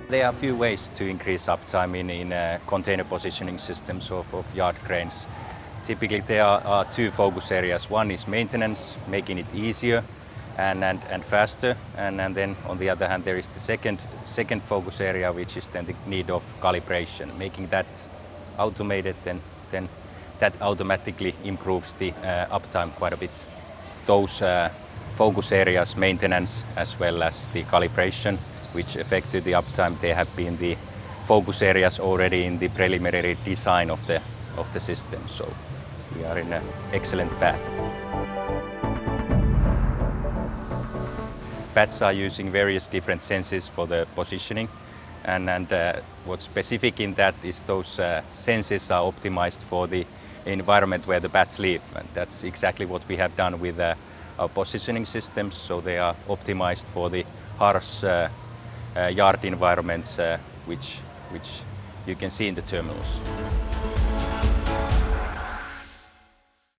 There are a few ways to increase uptime in container positioning systems of yard cranes. Typically there are two focus areas. One is maintenance, making it easier and faster, and then on the other hand there is the second focus area, which is then the need of calibration. Making that automated, then that automatically improves the uptime quite a bit. Those focus areas, maintenance as well as the calibration, which affected the uptime, they have been the focus areas already in the preliminary design of the system. So we are in an excellent path. Bats are using various different sensors for the positioning, and what's specific in that is those sensors are optimized for the environment where the bats live, and that's exactly what we have done with our positioning systems. So they are optimized for the harsh yard environments which you can see in the terminals.